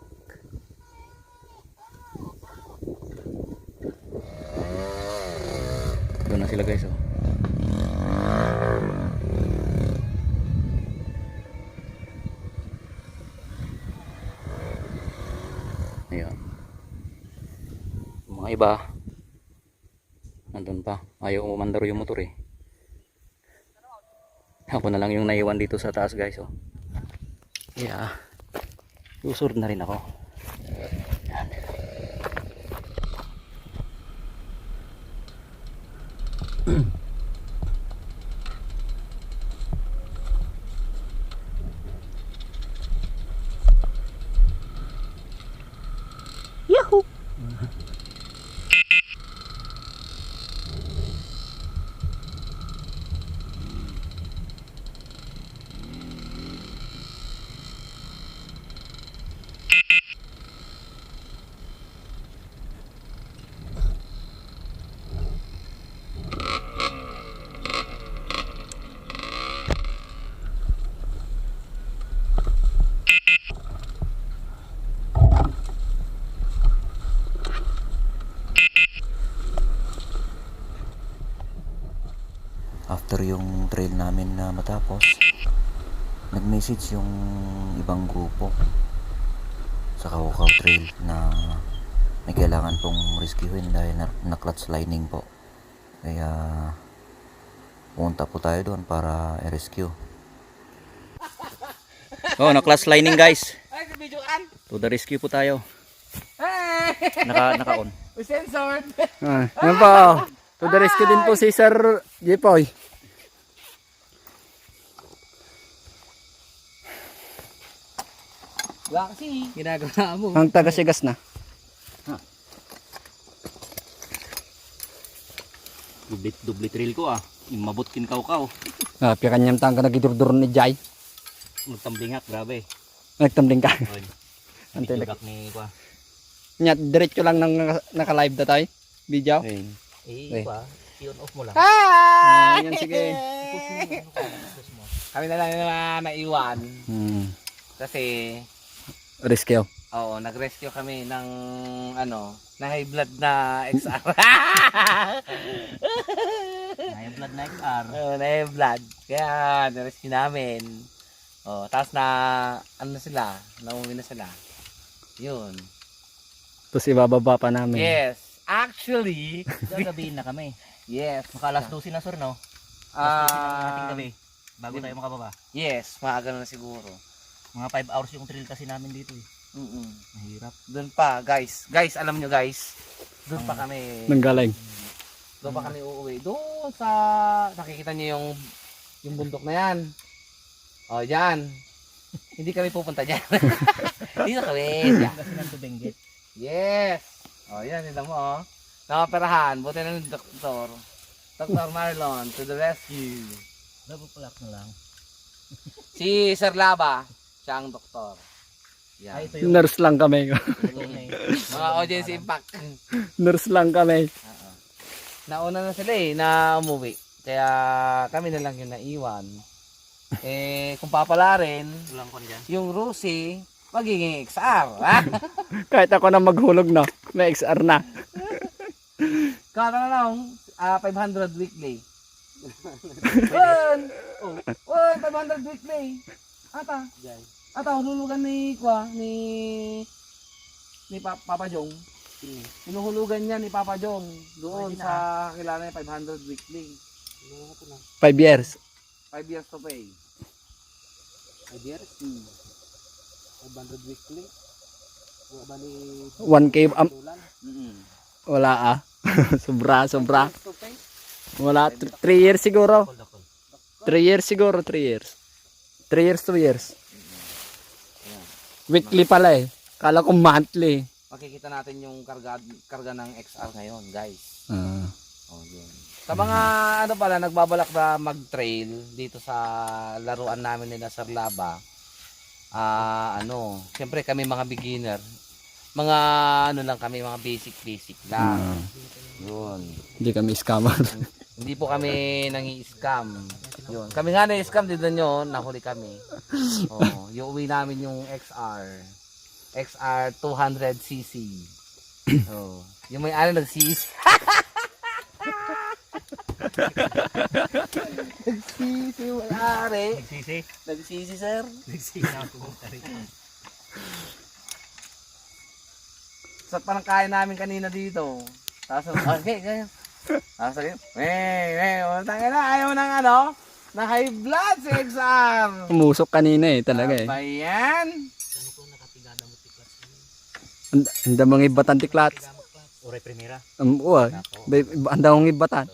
Doon na sila guys oh. Ayan. Yung mga iba nandun pa. Ayaw umandar yung motor eh. Ako na lang yung naiwan dito sa taas guys oh. Yeah. Susunod na rin ako. Yan. Yahoo! After yung trail namin na matapos, nag-message yung ibang grupo sa Kahukaw Trail na may kailangan pong rescuein dahil na-clutch lining po. Kaya pumunta po tayo doon para i-rescue. Oh, na-clutch lining guys. Ay, kabidyoan! To the rescue po tayo. Hey! Naka-on. Censored! Yan po. To the rescue din po si Sir Jepoy. Wala kasi, ginagawa mo. Ang taga-sigas na. Dubli trail ko ah. Imabot kin kaw-kaw. Pia kanyang tangka nagidur-dur ni Jai. Magtamblingak, grabe. Nagtambling ka. Antay ni kwa. Nya diretso lang nang naka-live na tayo. Video. Pa, i-on off mo lang. Yan sige. Kami na lang na naiwan. Kasi, Rescue. oo, nag-rescue kami ng, na high blood na XR. High blood na XR. Oo, na high blood. Kaya, na-rescue namin. Oh, tapos na, sila, nauwi na sila. Yun. Tapos ibababa pa namin. Yes. Actually, Gagabihin na kami. yes. Maka alas 12 na sir, no? Alas 12 ng ating gabi. Bago tayo makababa. Yes, maaga na siguro. Mga 5 hours yung trail kasi namin dito eh. Mahirap. Doon pa, guys. Guys, alam nyo guys. Doon pa kami. Nanggaling. Doon pa kami uuwi. Doon sa, nakikita nyo yung bundok na yan. O, yan. Hindi kami pupunta dyan. Dito kami. Dyan. Kasi nandito Benguet. Yes. O, yan. Tignan mo, o. Nakaperahan. Buti na ng doktor. Dr. Marlon, to the rescue. Double plak na lang. Si Sir Laba, siya ang doktor. Yan. Ay, ito yung Nurse lang kami. Mga audience impact. Nurse lang kami. Nauna na sila na umuwi. Kaya kami na lang yung naiwan. Kung papala rin, Walang kon dyan. yung Rusi, magiging XR. Ha? Kahit ako na maghulog na. May XR na. Kata na lang, 500 weekly. 500 weekly. Ata, hululugan ni Papa Jong. Hinuhulugan niya ni Papa Jong doon sa kilala niya 500 weekly. 5 years. 5 years to pay. 5 years? 500 weekly? Bali, 1K. tulan? Wala ah. sobra. Years to pay? Wala. 3 years siguro. 3 years siguro. 3 years. 3 years, 2 years. Weekly pala eh. Kala ko monthly. Makikita natin yung karga ng XR ngayon, guys. Ah. Oh, yun. Sa mga nagbabalak na mag-trail dito sa laruan namin nila Sir Laba. Siyempre kami mga beginner. Mga lang kami, mga basic lang. Yun. Hindi kami scammer. Hindi po kami nangi-scam. Yun. Kami nga na-scam din nyo, nahuli kami. Oh, yung uwi namin yung XR 200cc. Oh, yung may ano nag-cc. Nagsisi yung ari. Nagsisi? Nagsisi, sir. Nagsisi ako pumunta rin. Sa panangkain namin kanina dito. Tapos, okay, ganyan. Tapos sabi, tangin na, ayaw ng ano, na high blood si XR. Umusok kanina eh, talaga eh. Apa yan? Ang damang ibatan tiklat. Ore primera. Uwa, ang damang ibatan.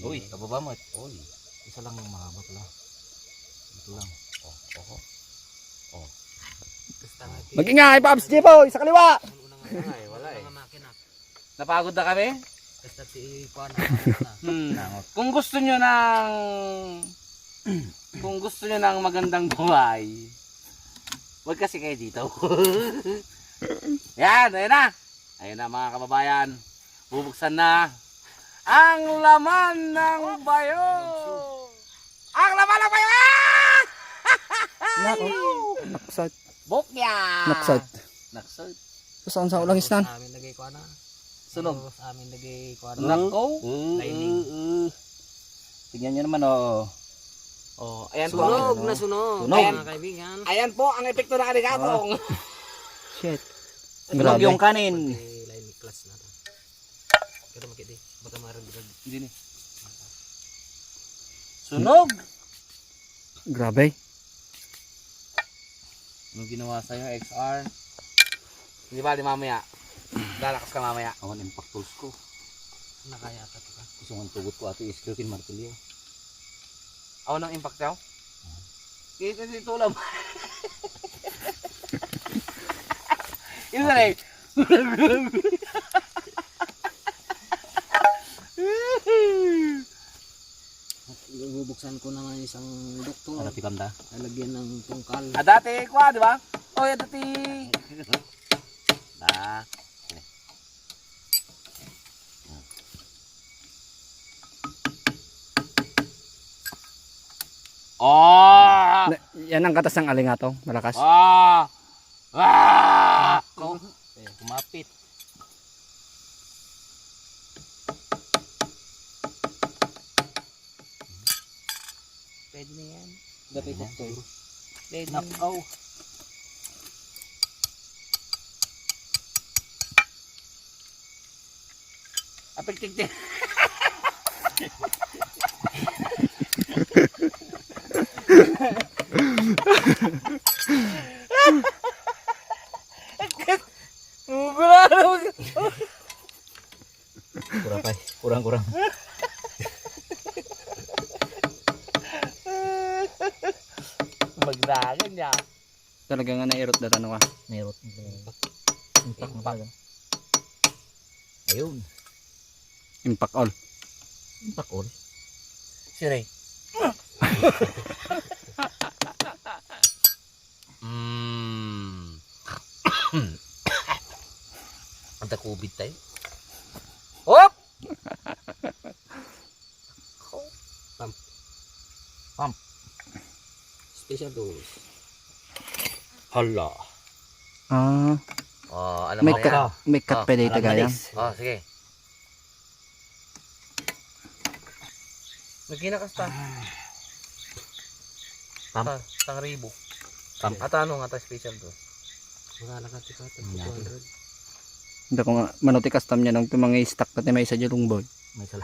Uy, kababa mo. Uy, isa lang ang mahaba pala. Ito lang. Oh. Mag-ingay, Pops Jepo, sa kaliwa! Wala eh. Napagod na kami? Kung gusto nyo ng magandang buhay, wag kasi kayo dito. Yan, ayun na. Ayun na mga kababayan. Bubuksan na ang laman ng bayo. Ang laman ng bayo! Naksat. Bokya! Naksat. Naksat. Saan sa ulang isnan? Amin lagay ko na. Sunog. Amin lagay ko na. Nako. Tingnan nyo naman oh. Oh, ayan po. Sunog na sunog. Sunog. Ayan, mga kaibigan. Ayan po ang epekto ng aligatong. Shit. Sunog Grabe. yung kanin. Lain ni class na to. Pero makiti. Baka marag-drag. Hindi ni. Sunog. Grabe. Anong ginawa sa'yo, XR? Hindi ba, di mamaya? Lalakas ka mamaya. Awan impact tools ko. Nakaya ka to ka. Gusto ng tugot ko ato iskrikin martilyo. Ako ng impact daw? Kaya kasi tulam. Ito na eh. Bubuksan ko naman isang doktor. Ada tikam da. Lalagyan ng tungkal. Dati kwa, di ba? O, yan dati. Da. Oh! Yan ang katas ng alingatong, malakas. Ah! Ah! Kumapit. Pwede na yan. Dati doktor. Pwede na. Nakaw. Apik-tik-tik. Kurang pa. Kurang. Magdagan niya. Talaga nga nairot na tanong ka. Merot. Impact na baga. Ayun. Impact all. Impact all. Siray. Anta COVID tayo. Hop! Special dose. Hala. Ah, Oh, alam may mo cut, ka. may cut pa dito gaya. Oh, sige. Nagkinakas ta. Pam. Tang ribo. Pam. At ano nga ta special to? Wala lang ka tika. Nangyari. 200. Hindi ko nga, manuti custom niya nung tumang stock pati may isa dyan boy. May sala.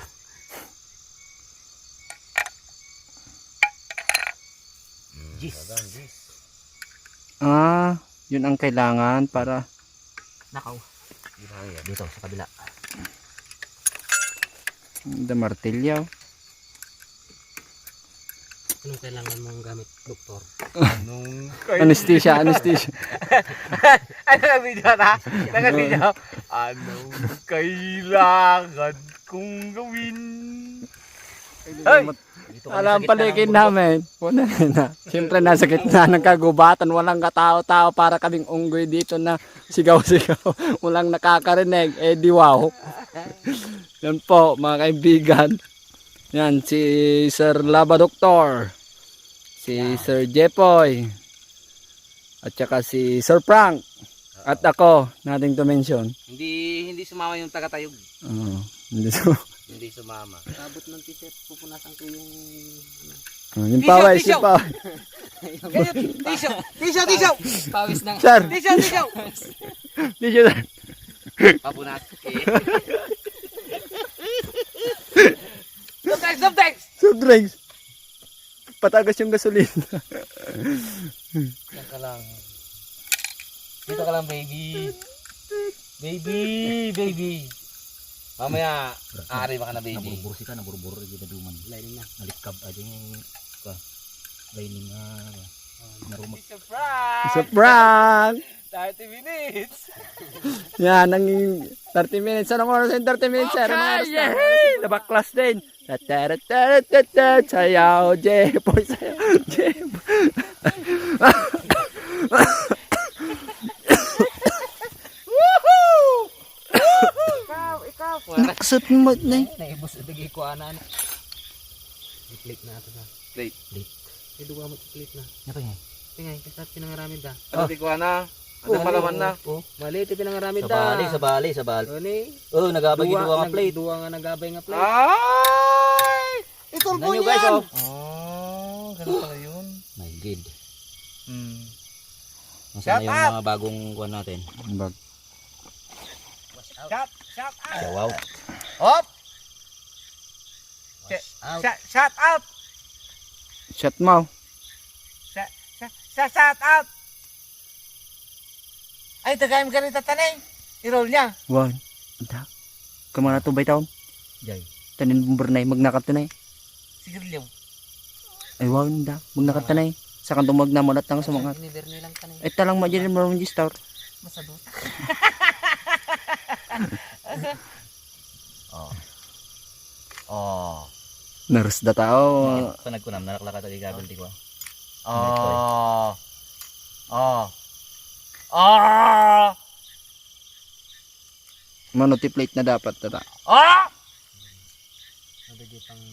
Gis. Ah, yun ang kailangan para Nakaw. Dito sa kabila. the martilyo. Anong kailangan mong gamit, doktor? Anesthesia. Ano ang video na? Naka-video. Anong kailangan kong gawin? Hey! Dito. Dito kami Alam sa gitna paligid ng bundok. namin. Una na. Siyempre nasa gitna ng kagubatan. Walang katao-tao para kaming unggoy dito na sigaw-sigaw. Walang nakakarinig. Eh di wow. Yan po mga kaibigan. Yan si Sir Lava Doctor. Si Sir Jepoy. At saka si Sir Frank. At ako, nothing to mention. Hindi sumama yung taga-tayog. Hindi so. Hindi sumama. Abot ng t-shirt, pupunasan ko yung... Yung pawis, Tisyo, yung pawis. Tisyo! Pawis ng... Sir, Tisyo! tisyo sir. Papunas. Subtext! Soft drinks. Patagas yung gasolina. Yan ka lang. Dito ka lang, baby. Baby. Mamaya, aari ba ka na, baby? Naburu-buru ka, naburu-buru rin na duman. Lining na. Nalikab aja yung lining narumag. Surprise! Sa prank. 30 minutes! Yan, ang 30 minutes. Anong oras yung 30 minutes, sir? Anong oras na? Nabaklas din. Tataratatatata. Sayaw, Jepoy, sayaw, Jepoy. Ikaw! Naksot mo na eh. Naibos ibigay ko ana. I-plate na ito sa. Plate. Eh, duwa mo i-plate na. Apa nga? Tingay, kasi pinangaramid da. Ano di ko na? Ano malaman na? Oh, maliit yung pinangaramid da. Sa bali. Oni, Oh, nagabag yung duwa nga plate. duwa nga nagabay nga plate. Ay! Itulpo Nanyo niyan! guys, oh. Oh, ganun pala yun. My God. Shout Nasaan na yung out! mga bagong kuwan natin? Shout out! Wow. Hop! Out. Shout out! Shot mo. Shout out! Ay, tagayin ka rin tatanay. I-roll niya. Wan. Anta. Kamana to bay taon. Jay. Tanin bumbernay magnakat tanay. Sigarilyo. Ay wow nda. Magnakat tanay. Sa kanto magnamulat tang sa mga. Niberne lang tanay. Ay talang majerin mo yung star. Masadot. Oh. Naras da tao. Sa nagkunam, nalaklaka ito igagol di ko. Oh. Oh. Oh. Manotiplate na dapat tata. Oh. Nabigay pang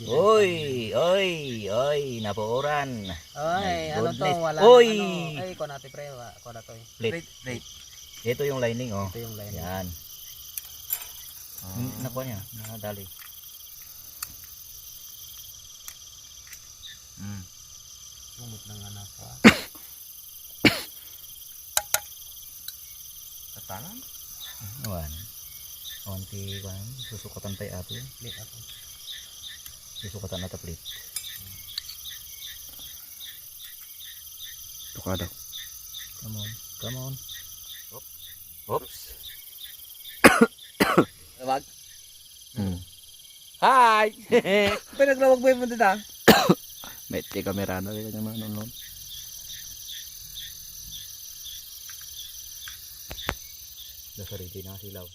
Oy, napooran. Ay, My ano to? goodness. Wala Oy! na ano. Ay, ko natin pre. Ko na to eh. Plate. Ito yung lining, oh. Ito yung line. Yan. Nakuha niya, nakadali. Lumot ng anak ko. Katangan? Awan. Onti kan, susukatan tayo ato yun. Plate ako. Susukatan na ta plate. Tuka daw. Come on. Oops. Tawag. Hi! Pinaglawag mo yung dito. May kamera na rin naman noon. Dasarili na silaw.